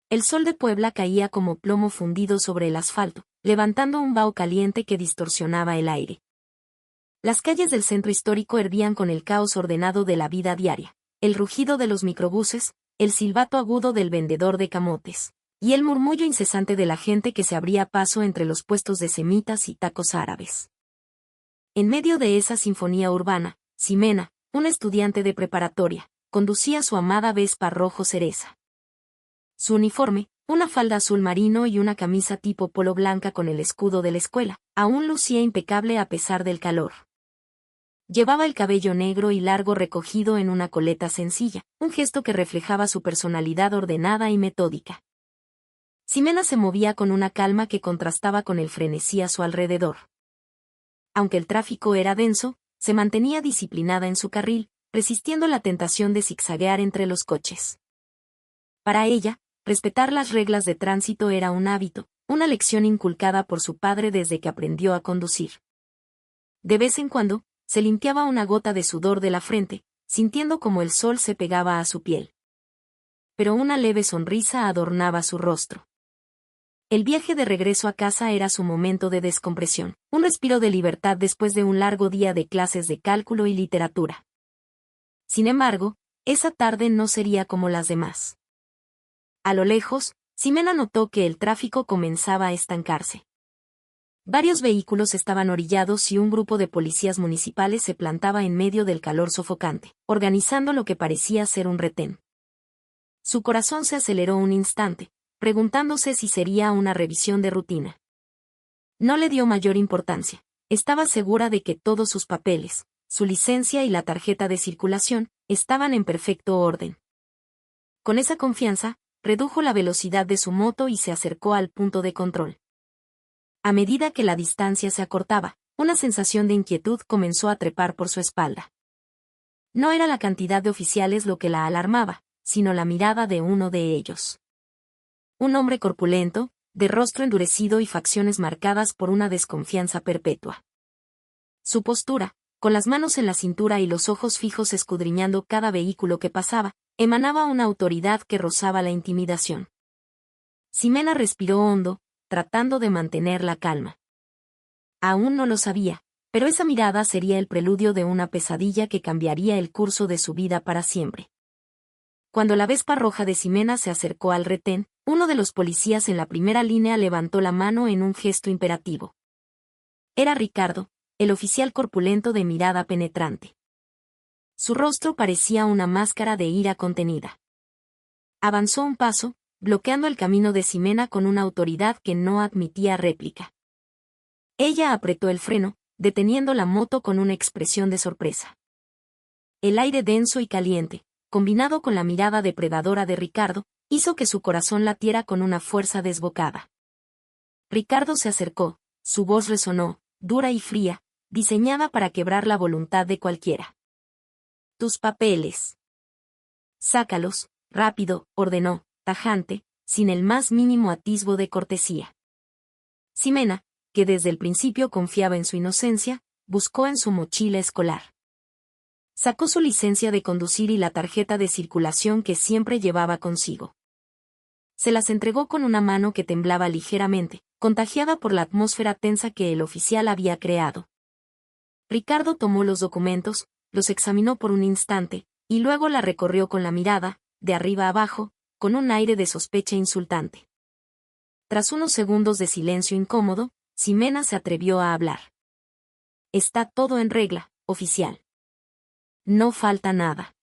El sol de Puebla caía como plomo fundido sobre el asfalto, levantando un vaho caliente que distorsionaba el aire. Las calles del centro histórico hervían con el caos ordenado de la vida diaria, el rugido de los microbuses, el silbato agudo del vendedor de camotes, y el murmullo incesante de la gente que se abría paso entre los puestos de semitas y tacos árabes. En medio de esa sinfonía urbana, Ximena, una estudiante de preparatoria, conducía su amada Vespa rojo cereza. Su uniforme, una falda azul marino y una camisa tipo polo blanca con el escudo de la escuela, aún lucía impecable a pesar del calor. Llevaba el cabello negro y largo recogido en una coleta sencilla, un gesto que reflejaba su personalidad ordenada y metódica. Ximena se movía con una calma que contrastaba con el frenesí a su alrededor. Aunque el tráfico era denso, se mantenía disciplinada en su carril, resistiendo la tentación de zigzaguear entre los coches. Para ella, respetar las reglas de tránsito era un hábito, una lección inculcada por su padre desde que aprendió a conducir. De vez en cuando, se limpiaba una gota de sudor de la frente, sintiendo como el sol se pegaba a su piel. Pero una leve sonrisa adornaba su rostro. El viaje de regreso a casa era su momento de descompresión, un respiro de libertad después de un largo día de clases de cálculo y literatura. Sin embargo, esa tarde no sería como las demás. A lo lejos, Ximena notó que el tráfico comenzaba a estancarse. Varios vehículos estaban orillados y un grupo de policías municipales se plantaba en medio del calor sofocante, organizando lo que parecía ser un retén. Su corazón se aceleró un instante, preguntándose si sería una revisión de rutina. No le dio mayor importancia, estaba segura de que todos sus papeles, su licencia y la tarjeta de circulación, estaban en perfecto orden. Con esa confianza, redujo la velocidad de su moto y se acercó al punto de control. A medida que la distancia se acortaba, una sensación de inquietud comenzó a trepar por su espalda. No era la cantidad de oficiales lo que la alarmaba, sino la mirada de uno de ellos. Un hombre corpulento, de rostro endurecido y facciones marcadas por una desconfianza perpetua. Su postura, con las manos en la cintura y los ojos fijos escudriñando cada vehículo que pasaba, emanaba una autoridad que rozaba la intimidación. Ximena respiró hondo, tratando de mantener la calma. Aún no lo sabía, pero esa mirada sería el preludio de una pesadilla que cambiaría el curso de su vida para siempre. Cuando la Vespa roja de Ximena se acercó al retén, uno de los policías en la primera línea levantó la mano en un gesto imperativo. Era Ricardo, el oficial corpulento de mirada penetrante. Su rostro parecía una máscara de ira contenida. Avanzó un paso, bloqueando el camino de Ximena con una autoridad que no admitía réplica. Ella apretó el freno, deteniendo la moto con una expresión de sorpresa. El aire denso y caliente, combinado con la mirada depredadora de Ricardo, hizo que su corazón latiera con una fuerza desbocada. Ricardo se acercó, su voz resonó, dura y fría, diseñada para quebrar la voluntad de cualquiera. «Tus papeles». «Sácalos», rápido, ordenó, tajante, sin el más mínimo atisbo de cortesía. Ximena, que desde el principio confiaba en su inocencia, buscó en su mochila escolar. Sacó su licencia de conducir y la tarjeta de circulación que siempre llevaba consigo. Se las entregó con una mano que temblaba ligeramente, contagiada por la atmósfera tensa que el oficial había creado. Ricardo tomó los documentos, los examinó por un instante, y luego la recorrió con la mirada, de arriba abajo, con un aire de sospecha insultante. Tras unos segundos de silencio incómodo, Ximena se atrevió a hablar. «Está todo en regla, oficial. No falta nada».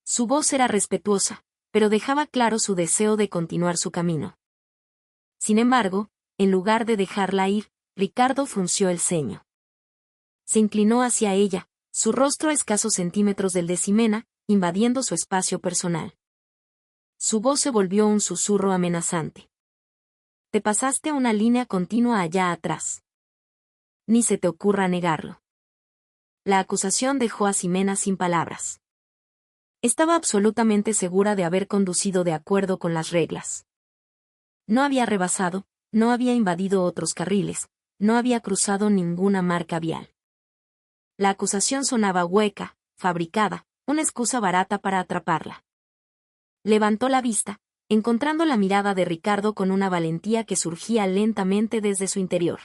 Su voz era respetuosa, pero dejaba claro su deseo de continuar su camino. Sin embargo, en lugar de dejarla ir, Ricardo frunció el ceño. Se inclinó hacia ella, su rostro a escasos centímetros del de Ximena, invadiendo su espacio personal. Su voz se volvió un susurro amenazante. «Te pasaste una línea continua allá atrás. Ni se te ocurra negarlo». La acusación dejó a Ximena sin palabras. Estaba absolutamente segura de haber conducido de acuerdo con las reglas. No había rebasado, no había invadido otros carriles, no había cruzado ninguna marca vial. La acusación sonaba hueca, fabricada, una excusa barata para atraparla. Levantó la vista, encontrando la mirada de Ricardo con una valentía que surgía lentamente desde su interior.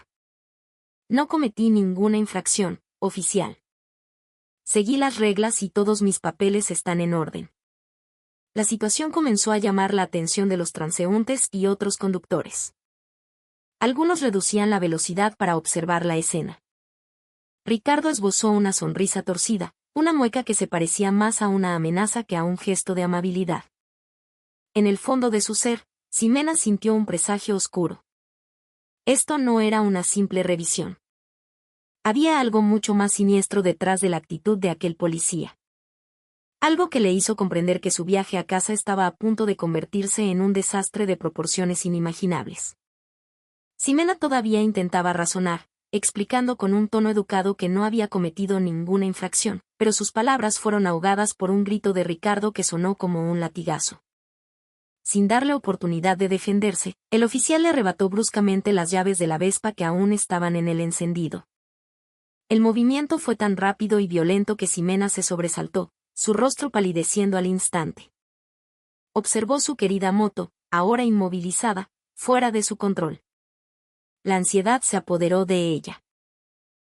No cometí ninguna infracción, oficial. Seguí las reglas y todos mis papeles están en orden. La situación comenzó a llamar la atención de los transeúntes y otros conductores. Algunos reducían la velocidad para observar la escena. Ricardo esbozó una sonrisa torcida, una mueca que se parecía más a una amenaza que a un gesto de amabilidad. En el fondo de su ser, Ximena sintió un presagio oscuro. Esto no era una simple revisión. Había algo mucho más siniestro detrás de la actitud de aquel policía. Algo que le hizo comprender que su viaje a casa estaba a punto de convertirse en un desastre de proporciones inimaginables. Ximena todavía intentaba razonar, explicando con un tono educado que no había cometido ninguna infracción, pero sus palabras fueron ahogadas por un grito de Ricardo que sonó como un latigazo. Sin darle oportunidad de defenderse, el oficial le arrebató bruscamente las llaves de la Vespa que aún estaban en el encendido. El movimiento fue tan rápido y violento que Ximena se sobresaltó, su rostro palideciendo al instante. Observó su querida moto, ahora inmovilizada, fuera de su control. La ansiedad se apoderó de ella.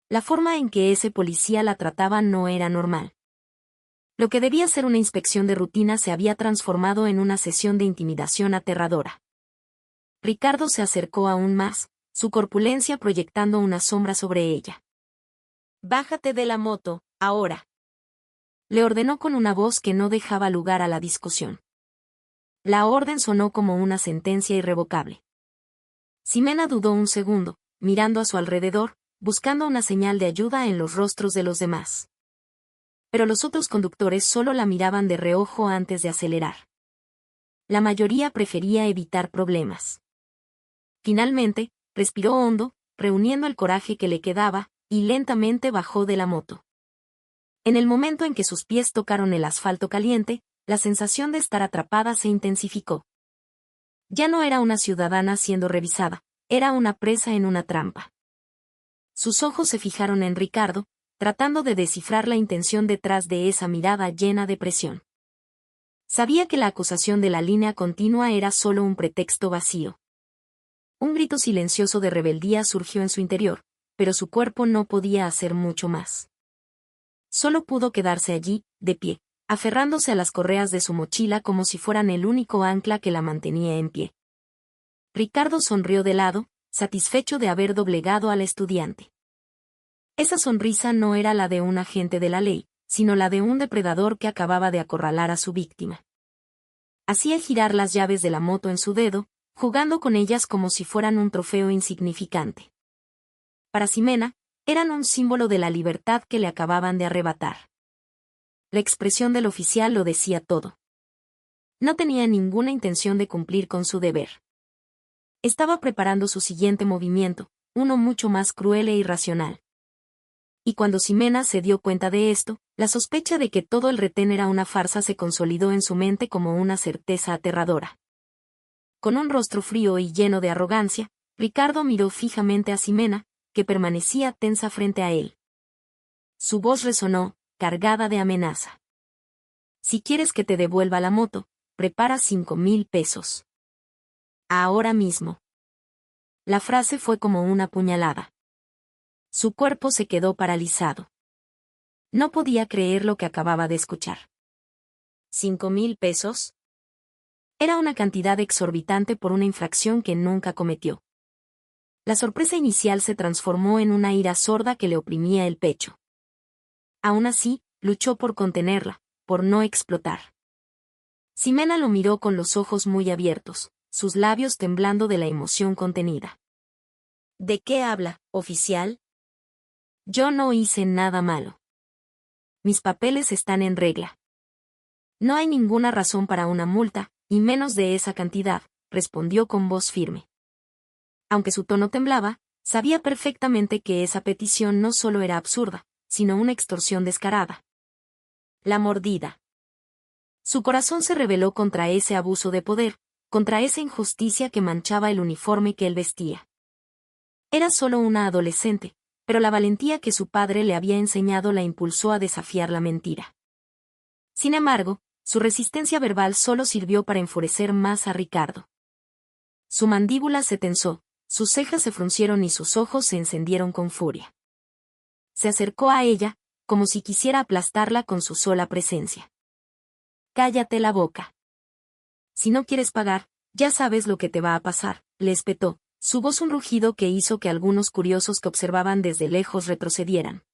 La forma en que ese policía la trataba no era normal. Lo que debía ser una inspección de rutina se había transformado en una sesión de intimidación aterradora. Ricardo se acercó aún más, su corpulencia proyectando una sombra sobre ella. «Bájate de la moto, ahora», le ordenó con una voz que no dejaba lugar a la discusión. La orden sonó como una sentencia irrevocable. Ximena dudó un segundo, mirando a su alrededor, buscando una señal de ayuda en los rostros de los demás. Pero los otros conductores solo la miraban de reojo antes de acelerar. La mayoría prefería evitar problemas. Finalmente, respiró hondo, reuniendo el coraje que le quedaba, y lentamente bajó de la moto. En el momento en que sus pies tocaron el asfalto caliente, la sensación de estar atrapada se intensificó. Ya no era una ciudadana siendo revisada, era una presa en una trampa. Sus ojos se fijaron en Ricardo, tratando de descifrar la intención detrás de esa mirada llena de presión. Sabía que la acusación de la línea continua era solo un pretexto vacío. Un grito silencioso de rebeldía surgió en su interior, pero su cuerpo no podía hacer mucho más. Solo pudo quedarse allí, de pie, aferrándose a las correas de su mochila como si fueran el único ancla que la mantenía en pie. Ricardo sonrió de lado, satisfecho de haber doblegado al estudiante. Esa sonrisa no era la de un agente de la ley, sino la de un depredador que acababa de acorralar a su víctima. Hacía girar las llaves de la moto en su dedo, jugando con ellas como si fueran un trofeo insignificante. Para Ximena, eran un símbolo de la libertad que le acababan de arrebatar. La expresión del oficial lo decía todo. No tenía ninguna intención de cumplir con su deber. Estaba preparando su siguiente movimiento, uno mucho más cruel e irracional. Y cuando Ximena se dio cuenta de esto, la sospecha de que todo el retén era una farsa se consolidó en su mente como una certeza aterradora. Con un rostro frío y lleno de arrogancia, Ricardo miró fijamente a Ximena, que permanecía tensa frente a él. Su voz resonó, cargada de amenaza. «Si quieres que te devuelva la moto, prepara 5,000 pesos. Ahora mismo». La frase fue como una puñalada. Su cuerpo se quedó paralizado. No podía creer lo que acababa de escuchar. ¿5,000 pesos? Era una cantidad exorbitante por una infracción que nunca cometió. La sorpresa inicial se transformó en una ira sorda que le oprimía el pecho. Aún así, luchó por contenerla, por no explotar. Ximena lo miró con los ojos muy abiertos, sus labios temblando de la emoción contenida. «¿De qué habla, oficial? Yo no hice nada malo. Mis papeles están en regla. No hay ninguna razón para una multa, y menos de esa cantidad», respondió con voz firme. Aunque su tono temblaba, sabía perfectamente que esa petición no solo era absurda, sino una extorsión descarada. La mordida. Su corazón se rebeló contra ese abuso de poder, contra esa injusticia que manchaba el uniforme que él vestía. Era solo una adolescente, pero la valentía que su padre le había enseñado la impulsó a desafiar la mentira. Sin embargo, Su resistencia verbal solo sirvió para enfurecer más a Ricardo. Su mandíbula se tensó, sus cejas se fruncieron y sus ojos se encendieron con furia. Se acercó a ella, como si quisiera aplastarla con su sola presencia. «Cállate la boca. Si no quieres pagar, ya sabes lo que te va a pasar», le espetó, su voz un rugido que hizo que algunos curiosos que observaban desde lejos retrocedieran.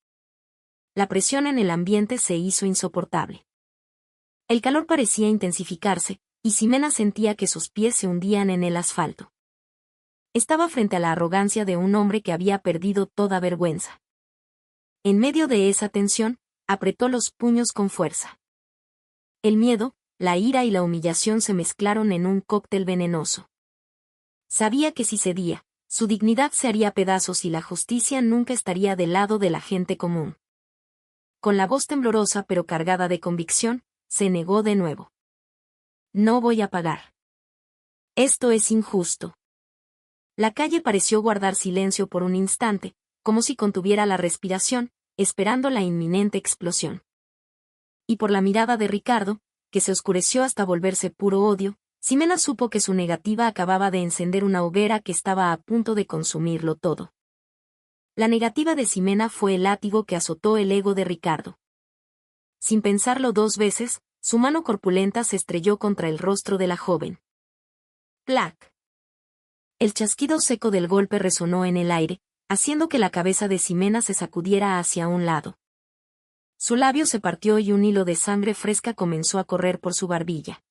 La presión en el ambiente se hizo insoportable. El calor parecía intensificarse, y Ximena sentía que sus pies se hundían en el asfalto. Estaba frente a la arrogancia de un hombre que había perdido toda vergüenza. En medio de esa tensión, apretó los puños con fuerza. El miedo, la ira y la humillación se mezclaron en un cóctel venenoso. Sabía que si cedía, su dignidad se haría pedazos y la justicia nunca estaría del lado de la gente común. Con la voz temblorosa pero cargada de convicción, se negó de nuevo. «No voy a pagar. Esto es injusto». La calle pareció guardar silencio por un instante, como si contuviera la respiración, esperando la inminente explosión. Y por la mirada de Ricardo, que se oscureció hasta volverse puro odio, Ximena supo que su negativa acababa de encender una hoguera que estaba a punto de consumirlo todo. La negativa de Ximena fue el látigo que azotó el ego de Ricardo. Sin pensarlo dos veces, su mano corpulenta se estrelló contra el rostro de la joven. ¡Plac! El chasquido seco del golpe resonó en el aire, haciendo que la cabeza de Ximena se sacudiera hacia un lado. Su labio se partió y un hilo de sangre fresca comenzó a correr por su barbilla.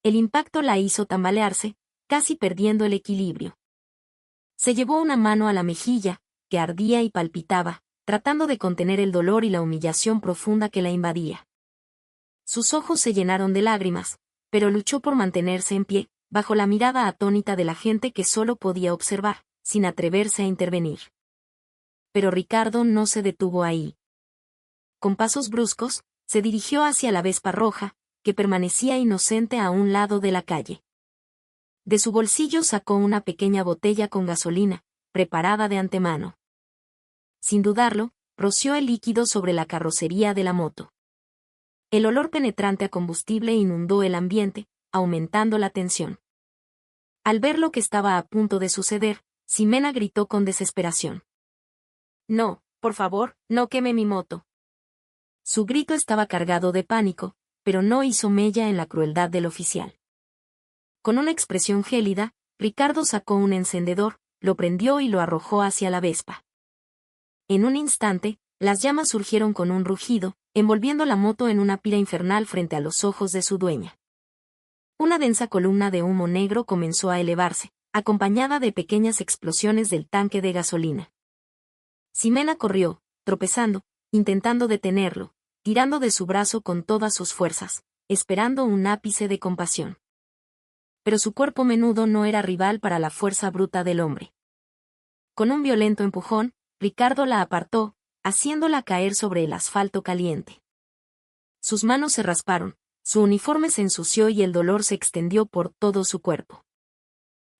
El impacto la hizo tambalearse, casi perdiendo el equilibrio. Se llevó una mano a la mejilla, que ardía y palpitaba, tratando de contener el dolor y la humillación profunda que la invadía. Sus ojos se llenaron de lágrimas, pero luchó por mantenerse en pie, bajo la mirada atónita de la gente que solo podía observar, sin atreverse a intervenir. Pero Ricardo no se detuvo ahí. Con pasos bruscos, se dirigió hacia la Vespa roja, que permanecía inocente a un lado de la calle. De su bolsillo sacó una pequeña botella con gasolina, preparada de antemano. Sin dudarlo, roció el líquido sobre la carrocería de la moto. El olor penetrante a combustible inundó el ambiente, aumentando la tensión. Al ver lo que estaba a punto de suceder, Ximena gritó con desesperación. «No, por favor, no queme mi moto». Su grito estaba cargado de pánico, pero no hizo mella en la crueldad del oficial. Con una expresión gélida, Ricardo sacó un encendedor, lo prendió y lo arrojó hacia la Vespa. En un instante, las llamas surgieron con un rugido, envolviendo la moto en una pira infernal frente a los ojos de su dueña. Una densa columna de humo negro comenzó a elevarse, acompañada de pequeñas explosiones del tanque de gasolina. Ximena corrió, tropezando, intentando detenerlo, tirando de su brazo con todas sus fuerzas, esperando un ápice de compasión. Pero su cuerpo menudo no era rival para la fuerza bruta del hombre. Con un violento empujón, Ricardo la apartó, haciéndola caer sobre el asfalto caliente. Sus manos se rasparon, su uniforme se ensució y el dolor se extendió por todo su cuerpo.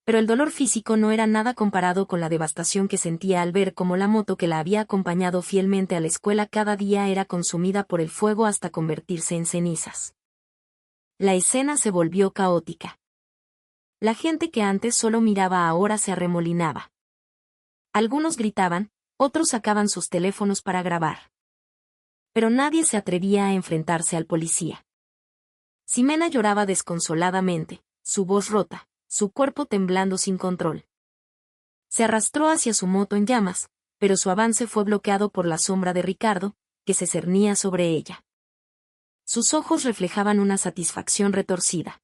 Pero el dolor físico no era nada comparado con la devastación que sentía al ver cómo la moto que la había acompañado fielmente a la escuela cada día era consumida por el fuego hasta convertirse en cenizas. La escena se volvió caótica. La gente que antes solo miraba ahora se arremolinaba. Algunos gritaban, otros sacaban sus teléfonos para grabar. Pero nadie se atrevía a enfrentarse al policía. Ximena lloraba desconsoladamente, su voz rota, su cuerpo temblando sin control. Se arrastró hacia su moto en llamas, pero su avance fue bloqueado por la sombra de Ricardo, que se cernía sobre ella. Sus ojos reflejaban una satisfacción retorcida.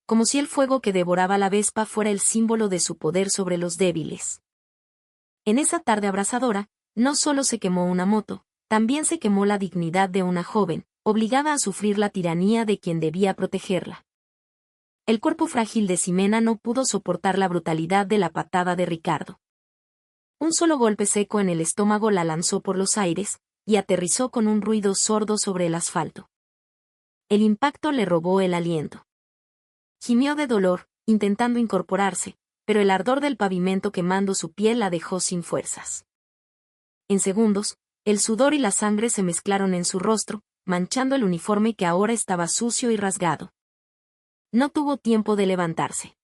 Como si el fuego que devoraba la Vespa fuera el símbolo de su poder sobre los débiles. En esa tarde abrasadora, no solo se quemó una moto, también se quemó la dignidad de una joven, obligada a sufrir la tiranía de quien debía protegerla. El cuerpo frágil de Ximena no pudo soportar la brutalidad de la patada de Ricardo. Un solo golpe seco en el estómago la lanzó por los aires, y aterrizó con un ruido sordo sobre el asfalto. El impacto le robó el aliento. Gimió de dolor, intentando incorporarse, pero el ardor del pavimento quemando su piel la dejó sin fuerzas. En segundos, el sudor y la sangre se mezclaron en su rostro, manchando el uniforme que ahora estaba sucio y rasgado. No tuvo tiempo de levantarse.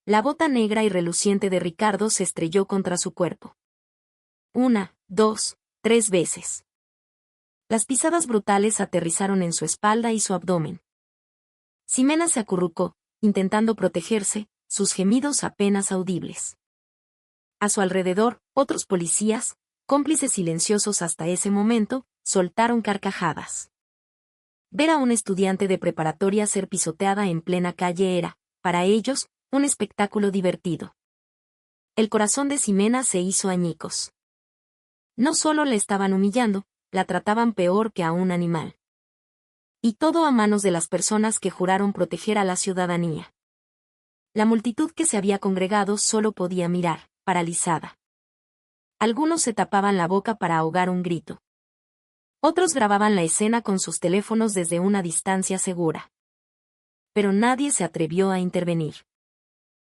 La bota negra y reluciente de Ricardo se estrelló contra su cuerpo. 1, 2, 3 veces. Las pisadas brutales aterrizaron en su espalda y su abdomen. Ximena se acurrucó, intentando protegerse, sus gemidos apenas audibles. A su alrededor, otros policías, cómplices silenciosos hasta ese momento, soltaron carcajadas. Ver a un estudiante de preparatoria ser pisoteada en plena calle era, para ellos, un espectáculo divertido. El corazón de Ximena se hizo añicos. No solo le estaban humillando, la trataban peor que a un animal. Y todo a manos de las personas que juraron proteger a la ciudadanía. La multitud que se había congregado solo podía mirar, paralizada. Algunos se tapaban la boca para ahogar un grito. Otros grababan la escena con sus teléfonos desde una distancia segura. Pero nadie se atrevió a intervenir.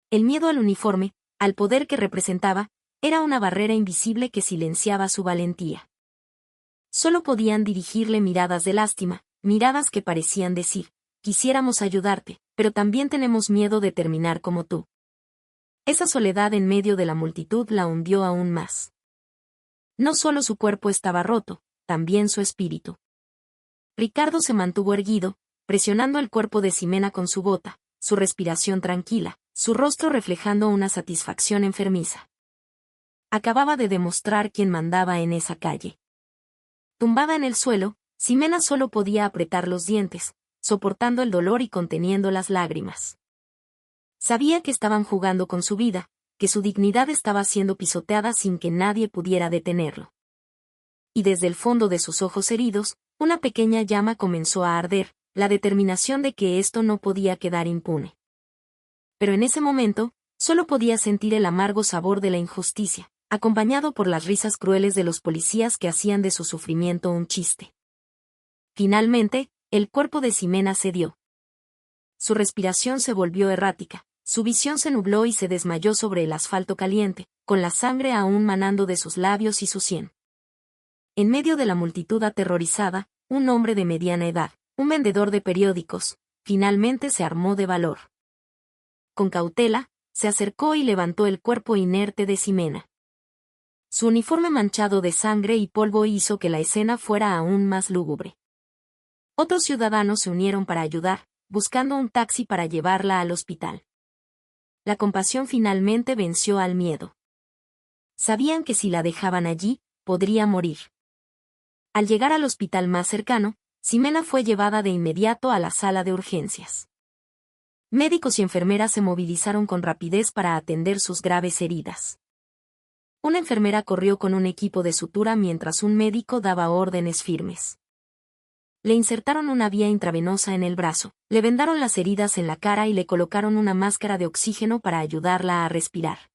El miedo al uniforme, al poder que representaba, era una barrera invisible que silenciaba su valentía. Solo podían dirigirle miradas de lástima, miradas que parecían decir, quisiéramos ayudarte, pero también tenemos miedo de terminar como tú. Esa soledad en medio de la multitud la hundió aún más. No solo su cuerpo estaba roto, también su espíritu. Ricardo se mantuvo erguido, presionando el cuerpo de Ximena con su bota, su respiración tranquila, su rostro reflejando una satisfacción enfermiza. Acababa de demostrar quién mandaba en esa calle. Tumbada en el suelo, Ximena solo podía apretar los dientes, soportando el dolor y conteniendo las lágrimas. Sabía que estaban jugando con su vida, que su dignidad estaba siendo pisoteada sin que nadie pudiera detenerlo. Y desde el fondo de sus ojos heridos, una pequeña llama comenzó a arder, la determinación de que esto no podía quedar impune. Pero en ese momento, solo podía sentir el amargo sabor de la injusticia, acompañado por las risas crueles de los policías que hacían de su sufrimiento un chiste. Finalmente, el cuerpo de Ximena cedió. Su respiración se volvió errática, su visión se nubló y se desmayó sobre el asfalto caliente, con la sangre aún manando de sus labios y su sien. En medio de la multitud aterrorizada, un hombre de mediana edad, un vendedor de periódicos, finalmente se armó de valor. Con cautela, se acercó y levantó el cuerpo inerte de Ximena. Su uniforme manchado de sangre y polvo hizo que la escena fuera aún más lúgubre. Otros ciudadanos se unieron para ayudar, buscando un taxi para llevarla al hospital. La compasión finalmente venció al miedo. Sabían que si la dejaban allí, podría morir. Al llegar al hospital más cercano, Ximena fue llevada de inmediato a la sala de urgencias. Médicos y enfermeras se movilizaron con rapidez para atender sus graves heridas. Una enfermera corrió con un equipo de sutura mientras un médico daba órdenes firmes. Le insertaron una vía intravenosa en el brazo, le vendaron las heridas en la cara y le colocaron una máscara de oxígeno para ayudarla a respirar.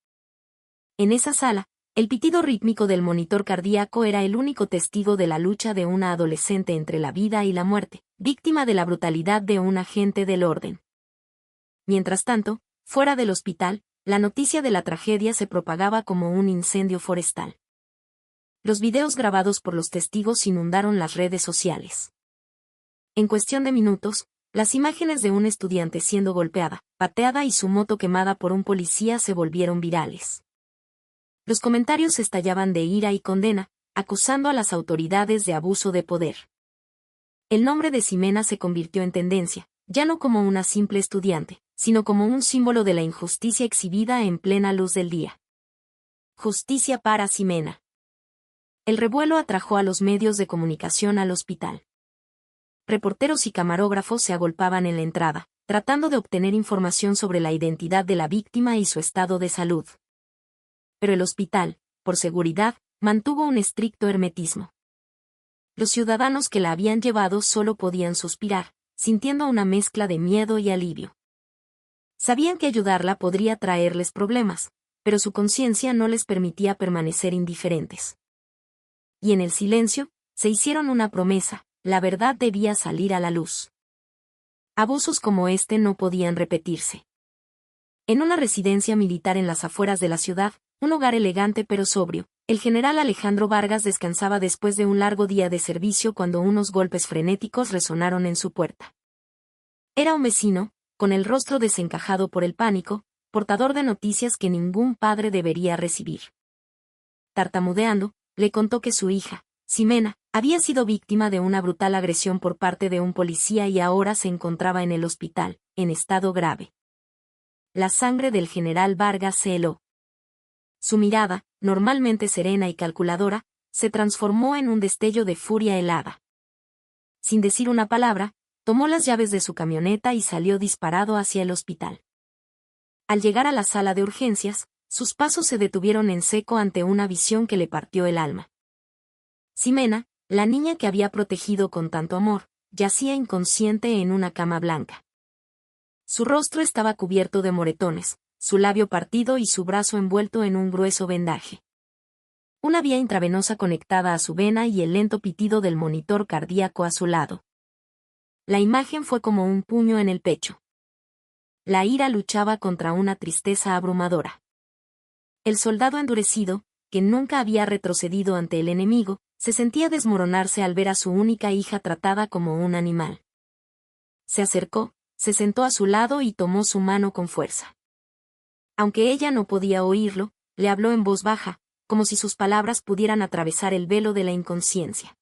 En esa sala, el pitido rítmico del monitor cardíaco era el único testigo de la lucha de una adolescente entre la vida y la muerte, víctima de la brutalidad de un agente del orden. Mientras tanto, fuera del hospital, la noticia de la tragedia se propagaba como un incendio forestal. Los videos grabados por los testigos inundaron las redes sociales. En cuestión de minutos, las imágenes de un estudiante siendo golpeada, pateada y su moto quemada por un policía se volvieron virales. Los comentarios estallaban de ira y condena, acusando a las autoridades de abuso de poder. El nombre de Ximena se convirtió en tendencia, ya no como una simple estudiante, sino como un símbolo de la injusticia exhibida en plena luz del día. Justicia para Ximena. El revuelo atrajo a los medios de comunicación al hospital. Reporteros y camarógrafos se agolpaban en la entrada, tratando de obtener información sobre la identidad de la víctima y su estado de salud. Pero el hospital, por seguridad, mantuvo un estricto hermetismo. Los ciudadanos que la habían llevado solo podían suspirar, sintiendo una mezcla de miedo y alivio. Sabían que ayudarla podría traerles problemas, pero su conciencia no les permitía permanecer indiferentes. Y en el silencio, se hicieron una promesa: la verdad debía salir a la luz. Abusos como este no podían repetirse. En una residencia militar en las afueras de la ciudad, un hogar elegante pero sobrio, El general Alejandro Vargas descansaba después de un largo día de servicio cuando unos golpes frenéticos resonaron en su puerta. Era un vecino, con el rostro desencajado por el pánico, portador de noticias que ningún padre debería recibir. Tartamudeando, le contó que su hija, Ximena, había sido víctima de una brutal agresión por parte de un policía y ahora se encontraba en el hospital, en estado grave. La sangre del general Vargas se heló. Su mirada, normalmente serena y calculadora, se transformó en un destello de furia helada. Sin decir una palabra, tomó las llaves de su camioneta y salió disparado hacia el hospital. Al llegar a la sala de urgencias, sus pasos se detuvieron en seco ante una visión que le partió el alma. Ximena, la niña que había protegido con tanto amor, yacía inconsciente en una cama blanca. Su rostro estaba cubierto de moretones, su labio partido y su brazo envuelto en un grueso vendaje. Una vía intravenosa conectada a su vena y el lento pitido del monitor cardíaco a su lado. La imagen fue como un puño en el pecho. La ira luchaba contra una tristeza abrumadora. El soldado endurecido, que nunca había retrocedido ante el enemigo, se sentía desmoronarse al ver a su única hija tratada como un animal. Se acercó, se sentó a su lado y tomó su mano con fuerza. Aunque ella no podía oírlo, le habló en voz baja, como si sus palabras pudieran atravesar el velo de la inconsciencia.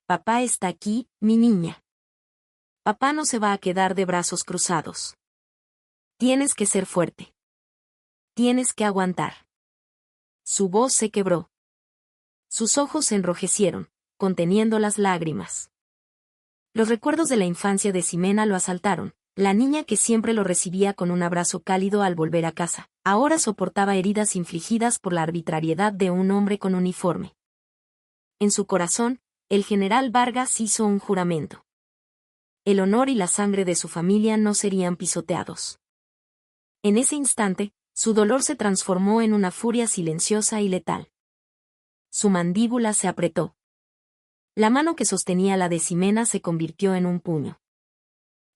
Papá está aquí, mi niña. Papá no se va a quedar de brazos cruzados. Tienes que ser fuerte. Tienes que aguantar. Su voz se quebró. Sus ojos se enrojecieron, conteniendo las lágrimas. Los recuerdos de la infancia de Ximena lo asaltaron. La niña que siempre lo recibía con un abrazo cálido al volver a casa, ahora soportaba heridas infligidas por la arbitrariedad de un hombre con uniforme. En su corazón, el general Vargas hizo un juramento. El honor y la sangre de su familia no serían pisoteados. En ese instante, su dolor se transformó en una furia silenciosa y letal. Su mandíbula se apretó. La mano que sostenía la de Ximena se convirtió en un puño.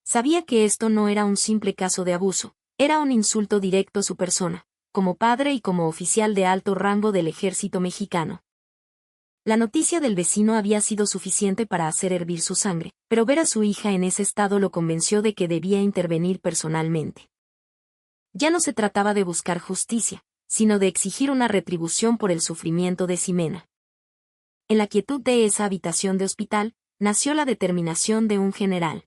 Sabía que esto no era un simple caso de abuso, era un insulto directo a su persona, como padre y como oficial de alto rango del ejército mexicano. La noticia del vecino había sido suficiente para hacer hervir su sangre, pero ver a su hija en ese estado lo convenció de que debía intervenir personalmente. Ya no se trataba de buscar justicia, sino de exigir una retribución por el sufrimiento de Ximena. En la quietud de esa habitación de hospital, nació la determinación de un general.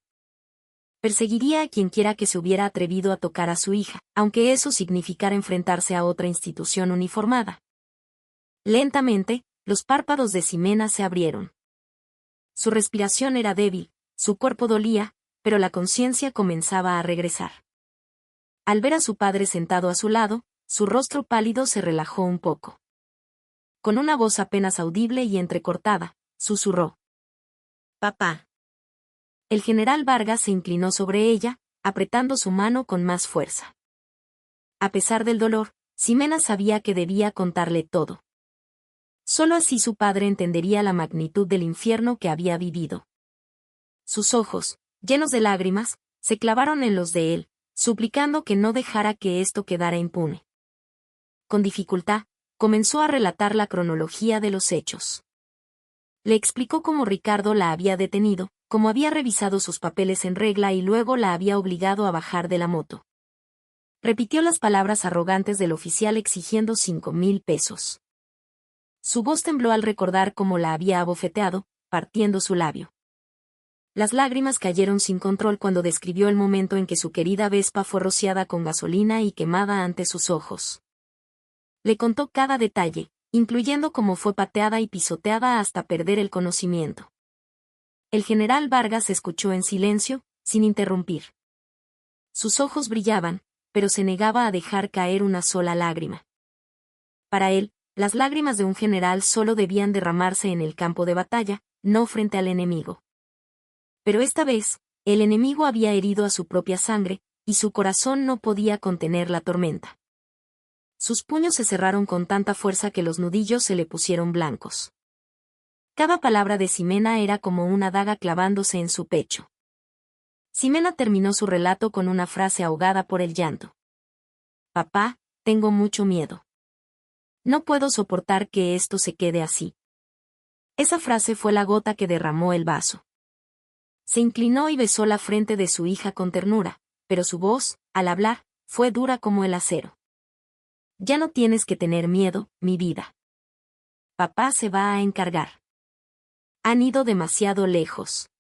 Perseguiría a quienquiera que se hubiera atrevido a tocar a su hija, aunque eso significara enfrentarse a otra institución uniformada. Lentamente, los párpados de Ximena se abrieron. Su respiración era débil, su cuerpo dolía, pero la conciencia comenzaba a regresar. Al ver a su padre sentado a su lado, su rostro pálido se relajó un poco. Con una voz apenas audible y entrecortada, susurró: «Papá». El general Vargas se inclinó sobre ella, apretando su mano con más fuerza. A pesar del dolor, Ximena sabía que debía contarle todo. Solo así su padre entendería la magnitud del infierno que había vivido. Sus ojos, llenos de lágrimas, se clavaron en los de él, suplicando que no dejara que esto quedara impune. Con dificultad, comenzó a relatar la cronología de los hechos. Le explicó cómo Ricardo la había detenido, cómo había revisado sus papeles en regla y luego la había obligado a bajar de la moto. Repitió las palabras arrogantes del oficial exigiendo 5,000 pesos. Su voz tembló al recordar cómo la había abofeteado, partiendo su labio. Las lágrimas cayeron sin control cuando describió el momento en que su querida Vespa fue rociada con gasolina y quemada ante sus ojos. Le contó cada detalle, incluyendo cómo fue pateada y pisoteada hasta perder el conocimiento. El general Vargas escuchó en silencio, sin interrumpir. Sus ojos brillaban, pero se negaba a dejar caer una sola lágrima. Para él, las lágrimas de un general solo debían derramarse en el campo de batalla, no frente al enemigo. Pero esta vez, el enemigo había herido a su propia sangre, y su corazón no podía contener la tormenta. Sus puños se cerraron con tanta fuerza que los nudillos se le pusieron blancos. Cada palabra de Ximena era como una daga clavándose en su pecho. Ximena terminó su relato con una frase ahogada por el llanto. «Papá, tengo mucho miedo». No puedo soportar que esto se quede así. Esa frase fue la gota que derramó el vaso. Se inclinó y besó la frente de su hija con ternura, pero su voz, al hablar, fue dura como el acero. Ya no tienes que tener miedo, mi vida. Papá se va a encargar. Han ido demasiado lejos.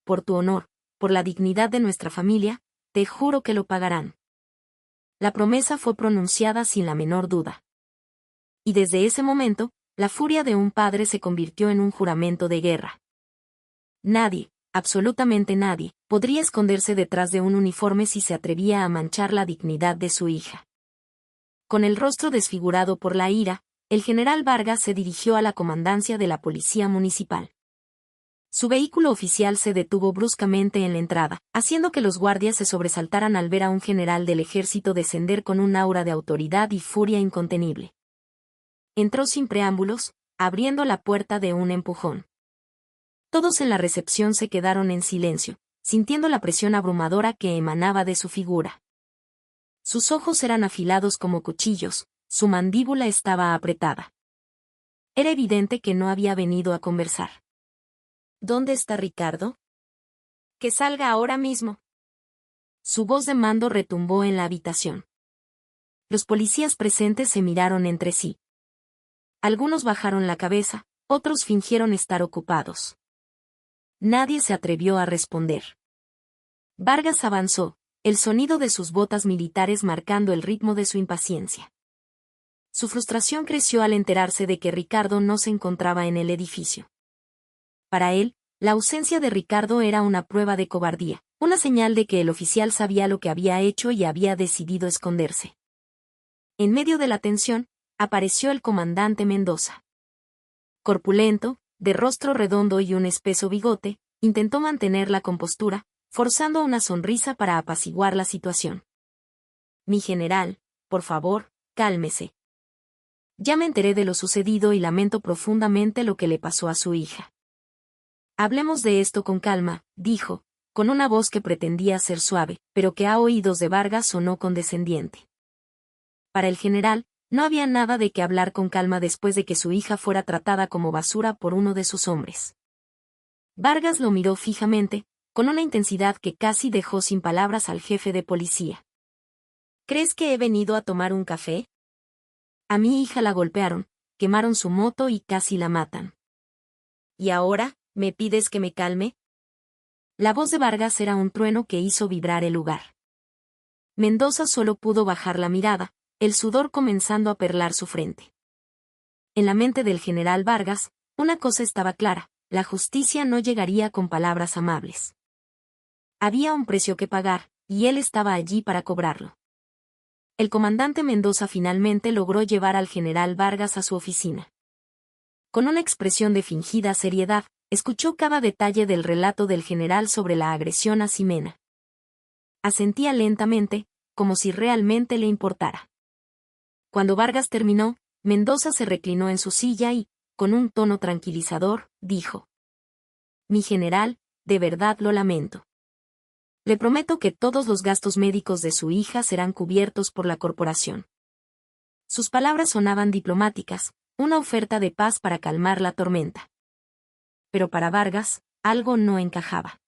Por tu honor, por la dignidad de nuestra familia, te juro que lo pagarán. La promesa fue pronunciada sin la menor duda. Y desde ese momento, la furia de un padre se convirtió en un juramento de guerra. Nadie, absolutamente nadie, podría esconderse detrás de un uniforme si se atrevía a manchar la dignidad de su hija. Con el rostro desfigurado por la ira, el general Vargas se dirigió a la comandancia de la policía municipal. Su vehículo oficial se detuvo bruscamente en la entrada, haciendo que los guardias se sobresaltaran al ver a un general del ejército descender con un aura de autoridad y furia incontenible. Entró sin preámbulos, abriendo la puerta de un empujón. Todos en la recepción se quedaron en silencio, sintiendo la presión abrumadora que emanaba de su figura. Sus ojos eran afilados como cuchillos, su mandíbula estaba apretada. Era evidente que no había venido a conversar. ¿Dónde está Ricardo? Que salga ahora mismo. Su voz de mando retumbó en la habitación. Los policías presentes se miraron entre sí. Algunos bajaron la cabeza, otros fingieron estar ocupados. Nadie se atrevió a responder. Vargas avanzó, el sonido de sus botas militares marcando el ritmo de su impaciencia. Su frustración creció al enterarse de que Ricardo no se encontraba en el edificio. Para él, la ausencia de Ricardo era una prueba de cobardía, una señal de que el oficial sabía lo que había hecho y había decidido esconderse. En medio de la tensión, apareció el comandante Mendoza. Corpulento, de rostro redondo y un espeso bigote, intentó mantener la compostura, forzando una sonrisa para apaciguar la situación. Mi general, por favor, cálmese. Ya me enteré de lo sucedido y lamento profundamente lo que le pasó a su hija. Hablemos de esto con calma, dijo, con una voz que pretendía ser suave, pero que a oídos de Vargas sonó condescendiente. Para el general, no había nada de qué hablar con calma después de que su hija fuera tratada como basura por uno de sus hombres. Vargas lo miró fijamente, con una intensidad que casi dejó sin palabras al jefe de policía. ¿Crees que he venido a tomar un café? A mi hija la golpearon, quemaron su moto y casi la matan. ¿Y ahora, me pides que me calme? La voz de Vargas era un trueno que hizo vibrar el lugar. Mendoza solo pudo bajar la mirada, el sudor comenzando a perlar su frente. En la mente del general Vargas, una cosa estaba clara, la justicia no llegaría con palabras amables. Había un precio que pagar, y él estaba allí para cobrarlo. El comandante Mendoza finalmente logró llevar al general Vargas a su oficina. Con una expresión de fingida seriedad, escuchó cada detalle del relato del general sobre la agresión a Ximena. Asentía lentamente, como si realmente le importara. Cuando Vargas terminó, Mendoza se reclinó en su silla y, con un tono tranquilizador, dijo: Mi general, de verdad lo lamento. Le prometo que todos los gastos médicos de su hija serán cubiertos por la corporación. Sus palabras sonaban diplomáticas, una oferta de paz para calmar la tormenta. Pero para Vargas, algo no encajaba.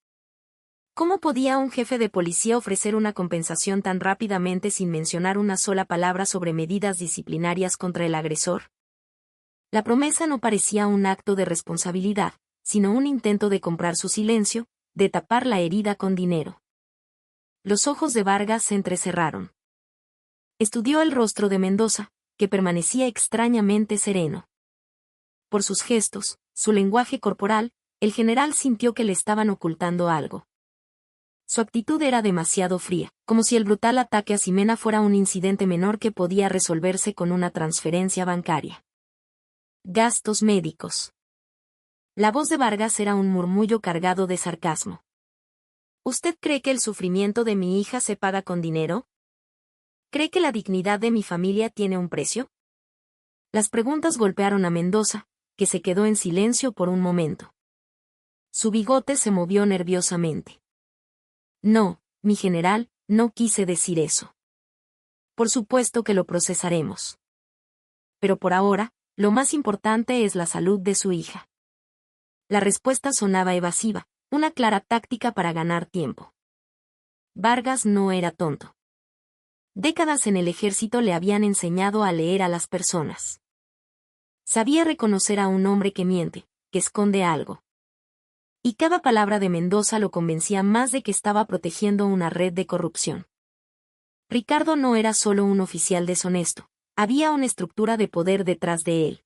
¿Cómo podía un jefe de policía ofrecer una compensación tan rápidamente sin mencionar una sola palabra sobre medidas disciplinarias contra el agresor? La promesa no parecía un acto de responsabilidad, sino un intento de comprar su silencio, de tapar la herida con dinero. Los ojos de Vargas se entrecerraron. Estudió el rostro de Mendoza, que permanecía extrañamente sereno. Por sus gestos, su lenguaje corporal, el general sintió que le estaban ocultando algo. Su actitud era demasiado fría, como si el brutal ataque a Ximena fuera un incidente menor que podía resolverse con una transferencia bancaria. Gastos médicos. La voz de Vargas era un murmullo cargado de sarcasmo. ¿Usted cree que el sufrimiento de mi hija se paga con dinero? ¿Cree que la dignidad de mi familia tiene un precio? Las preguntas golpearon a Mendoza, que se quedó en silencio por un momento. Su bigote se movió nerviosamente. No, mi general, no quise decir eso. Por supuesto que lo procesaremos. pero por ahora, lo más importante es la salud de su hija. La respuesta sonaba evasiva, una clara táctica para ganar tiempo. Vargas no era tonto. Décadas en el ejército le habían enseñado a leer a las personas. Sabía reconocer a un hombre que miente, que esconde algo. Y cada palabra de Mendoza lo convencía más de que estaba protegiendo una red de corrupción. Ricardo no era solo un oficial deshonesto, había una estructura de poder detrás de él.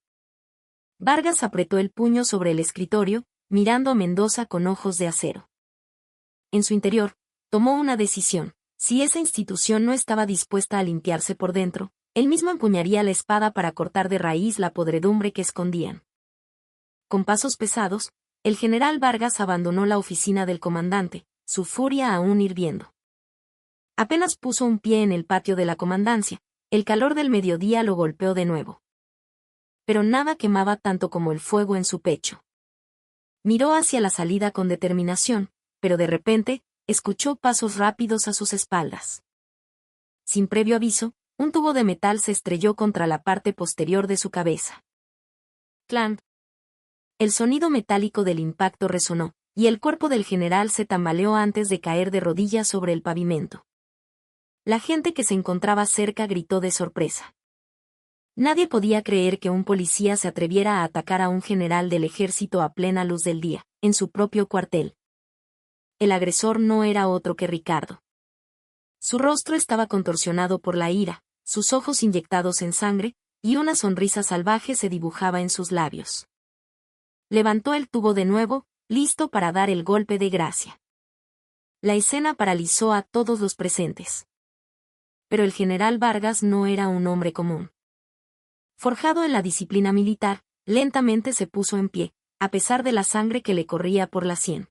Vargas apretó el puño sobre el escritorio, mirando a Mendoza con ojos de acero. En su interior, tomó una decisión: si esa institución no estaba dispuesta a limpiarse por dentro, él mismo empuñaría la espada para cortar de raíz la podredumbre que escondían. Con pasos pesados, el general Vargas abandonó la oficina del comandante, su furia aún hirviendo. Apenas puso un pie en el patio de la comandancia, el calor del mediodía lo golpeó de nuevo. Pero nada quemaba tanto como el fuego en su pecho. Miró hacia la salida con determinación, pero de repente, escuchó pasos rápidos a sus espaldas. Sin previo aviso, un tubo de metal se estrelló contra la parte posterior de su cabeza. ¡Clank! El sonido metálico del impacto resonó, y el cuerpo del general se tambaleó antes de caer de rodillas sobre el pavimento. La gente que se encontraba cerca gritó de sorpresa. Nadie podía creer que un policía se atreviera a atacar a un general del ejército a plena luz del día, en su propio cuartel. El agresor no era otro que Ricardo. Su rostro estaba contorsionado por la ira, sus ojos inyectados en sangre, y una sonrisa salvaje se dibujaba en sus labios. Levantó el tubo de nuevo, listo para dar el golpe de gracia. La escena paralizó a todos los presentes. Pero el general Vargas no era un hombre común. Forjado en la disciplina militar, lentamente se puso en pie, a pesar de la sangre que le corría por la sien.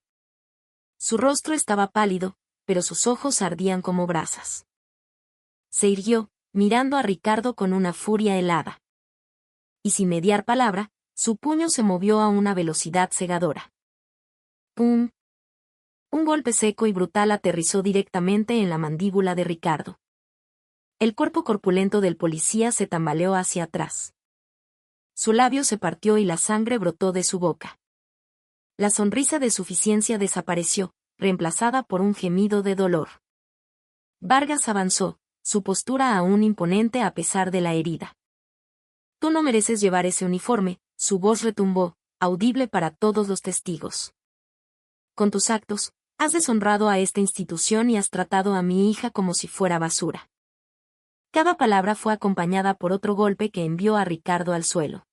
Su rostro estaba pálido, pero sus ojos ardían como brasas. Se irguió, mirando a Ricardo con una furia helada. Y sin mediar palabra, su puño se movió a una velocidad cegadora. ¡Pum! Un golpe seco y brutal aterrizó directamente en la mandíbula de Ricardo. El cuerpo corpulento del policía se tambaleó hacia atrás. Su labio se partió y la sangre brotó de su boca. La sonrisa de suficiencia desapareció, reemplazada por un gemido de dolor. Vargas avanzó, su postura aún imponente a pesar de la herida. «Tú no mereces llevar ese uniforme», su voz retumbó, audible para todos los testigos. «Con tus actos, has deshonrado a esta institución y has tratado a mi hija como si fuera basura». Cada palabra fue acompañada por otro golpe que envió a Ricardo al suelo.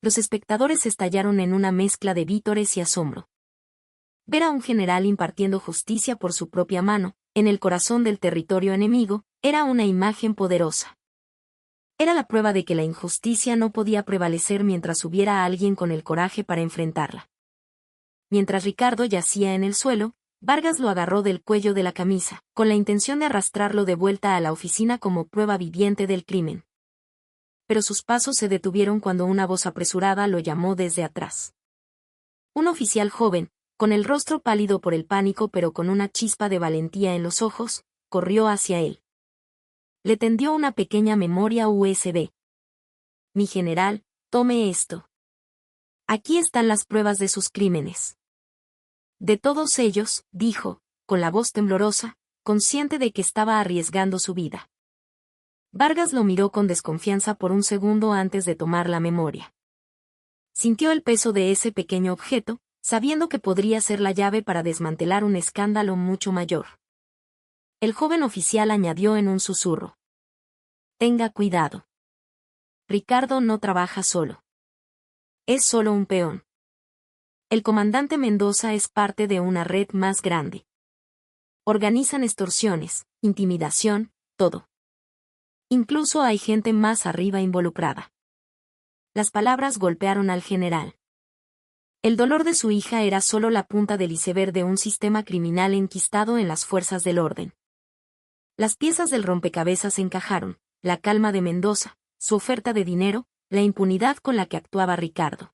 Los espectadores estallaron en una mezcla de vítores y asombro. Ver a un general impartiendo justicia por su propia mano, en el corazón del territorio enemigo, era una imagen poderosa. Era la prueba de que la injusticia no podía prevalecer mientras hubiera alguien con el coraje para enfrentarla. Mientras Ricardo yacía en el suelo, Vargas lo agarró del cuello de la camisa, con la intención de arrastrarlo de vuelta a la oficina como prueba viviente del crimen. Pero sus pasos se detuvieron cuando una voz apresurada lo llamó desde atrás. Un oficial joven, con el rostro pálido por el pánico pero con una chispa de valentía en los ojos, corrió hacia él. Le tendió una pequeña memoria USB. «Mi general, tome esto. Aquí están las pruebas de sus crímenes». «De todos ellos», dijo, con la voz temblorosa, consciente de que estaba arriesgando su vida. Vargas lo miró con desconfianza por un segundo antes de tomar la memoria. Sintió el peso de ese pequeño objeto, sabiendo que podría ser la llave para desmantelar un escándalo mucho mayor. El joven oficial añadió en un susurro: «Tenga cuidado. Ricardo no trabaja solo. Es solo un peón. El comandante Mendoza es parte de una red más grande. Organizan extorsiones, intimidación, todo. Incluso hay gente más arriba involucrada». Las palabras golpearon al general. El dolor de su hija era solo la punta del iceberg de un sistema criminal enquistado en las fuerzas del orden. Las piezas del rompecabezas encajaron: la calma de Mendoza, su oferta de dinero, la impunidad con la que actuaba Ricardo.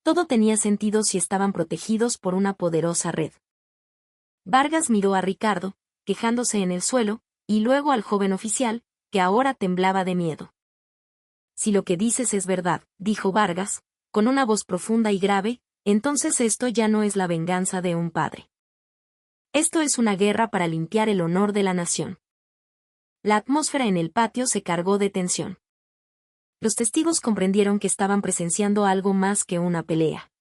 Todo tenía sentido si estaban protegidos por una poderosa red. Vargas miró a Ricardo, quejándose en el suelo, y luego al joven oficial, que ahora temblaba de miedo. si lo que dices es verdad, dijo Vargas, con una voz profunda y grave, entonces esto ya no es la venganza de un padre. Esto es una guerra para limpiar el honor de la nación. La atmósfera en el patio se cargó de tensión. Los testigos comprendieron que estaban presenciando algo más que una pelea.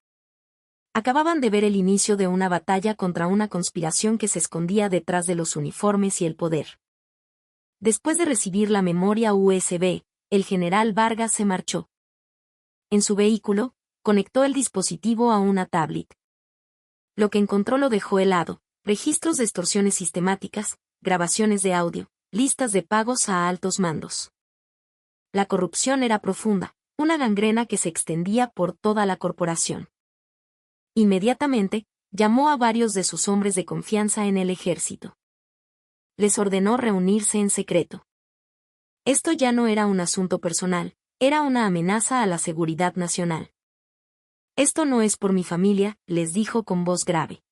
Acababan de ver el inicio de una batalla contra una conspiración que se escondía detrás de los uniformes y el poder. Después de recibir la memoria USB, el general Vargas se marchó. En su vehículo, conectó el dispositivo a una tablet. Lo que encontró lo dejó helado: registros de extorsiones sistemáticas, grabaciones de audio, listas de pagos a altos mandos. La corrupción era profunda, una gangrena que se extendía por toda la corporación. Inmediatamente, llamó a varios de sus hombres de confianza en el ejército. Les ordenó reunirse en secreto. Esto ya no era un asunto personal, era una amenaza a la seguridad nacional. Esto no es por mi familia, les dijo con voz grave.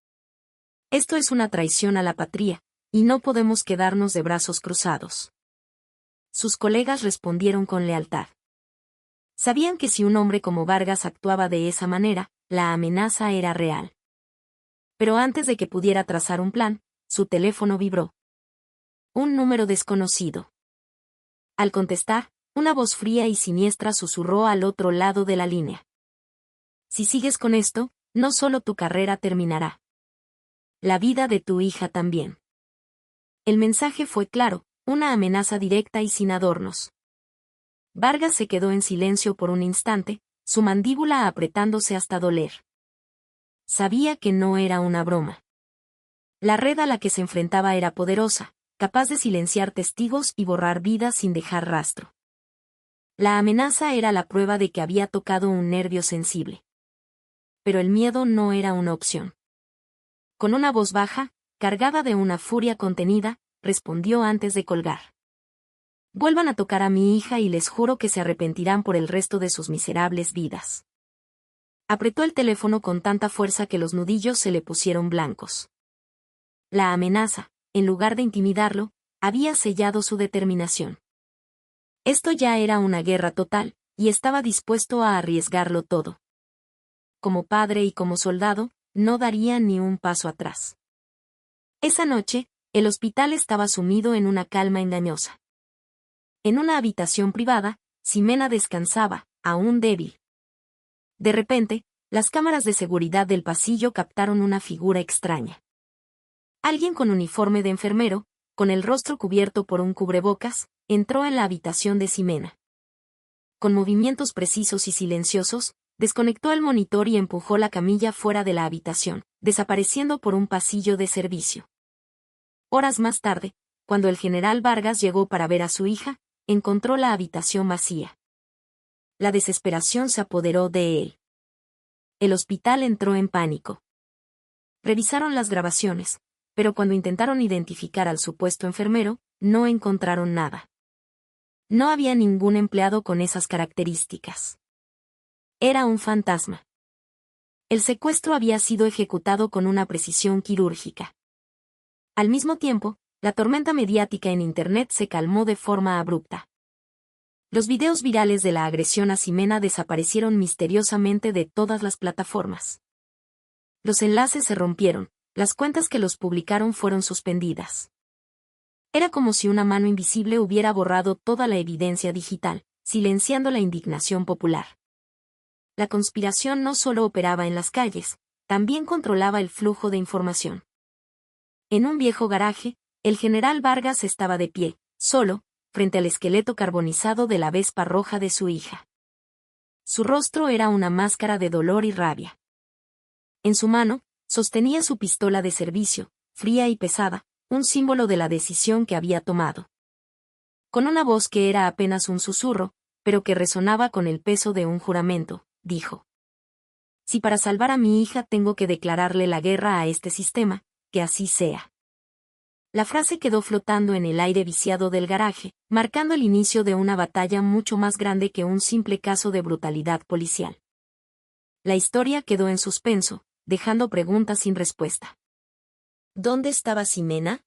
Esto es una traición a la patria, y no podemos quedarnos de brazos cruzados. Sus colegas respondieron con lealtad. Sabían que si un hombre como Vargas actuaba de esa manera, la amenaza era real. Pero antes de que pudiera trazar un plan, su teléfono vibró. Un número desconocido. Al contestar, una voz fría y siniestra susurró al otro lado de la línea. Si sigues con esto, no solo tu carrera terminará. La vida de tu hija también. El mensaje fue claro, una amenaza directa y sin adornos. Vargas se quedó en silencio por un instante, su mandíbula apretándose hasta doler. Sabía que no era una broma. La red a la que se enfrentaba era poderosa, capaz de silenciar testigos y borrar vidas sin dejar rastro. La amenaza era la prueba de que había tocado un nervio sensible. Pero el miedo no era una opción. Con una voz baja, cargada de una furia contenida, respondió antes de colgar. Vuelvan a tocar a mi hija y les juro que se arrepentirán por el resto de sus miserables vidas. Apretó el teléfono con tanta fuerza que los nudillos se le pusieron blancos. La amenaza, en lugar de intimidarlo, había sellado su determinación. Esto ya era una guerra total, y estaba dispuesto a arriesgarlo todo. Como padre y como soldado, no daría ni un paso atrás. Esa noche, el hospital estaba sumido en una calma engañosa. En una habitación privada, Ximena descansaba, aún débil. De repente, las cámaras de seguridad del pasillo captaron una figura extraña. Alguien con uniforme de enfermero, con el rostro cubierto por un cubrebocas, entró en la habitación de Ximena. Con movimientos precisos y silenciosos, desconectó el monitor y empujó la camilla fuera de la habitación, desapareciendo por un pasillo de servicio. Horas más tarde, cuando el general Vargas llegó para ver a su hija, encontró la habitación vacía. La desesperación se apoderó de él. El hospital entró en pánico. Revisaron las grabaciones, pero cuando intentaron identificar al supuesto enfermero, no encontraron nada. No había ningún empleado con esas características. Era un fantasma. El secuestro había sido ejecutado con una precisión quirúrgica. Al mismo tiempo, la tormenta mediática en Internet se calmó de forma abrupta. Los videos virales de la agresión a Ximena desaparecieron misteriosamente de todas las plataformas. Los enlaces se rompieron, las cuentas que los publicaron fueron suspendidas. Era como si una mano invisible hubiera borrado toda la evidencia digital, silenciando la indignación popular. La conspiración no solo operaba en las calles, también controlaba el flujo de información. En un viejo garaje, el general Vargas estaba de pie, solo, frente al esqueleto carbonizado de la Vespa roja de su hija. Su rostro era una máscara de dolor y rabia. En su mano, sostenía su pistola de servicio, fría y pesada, un símbolo de la decisión que había tomado. Con una voz que era apenas un susurro, pero que resonaba con el peso de un juramento, dijo: Si para salvar a mi hija tengo que declararle la guerra a este sistema, que así sea. La frase quedó flotando en el aire viciado del garaje, marcando el inicio de una batalla mucho más grande que un simple caso de brutalidad policial. La historia quedó en suspenso, dejando preguntas sin respuesta. ¿Dónde estaba Ximena?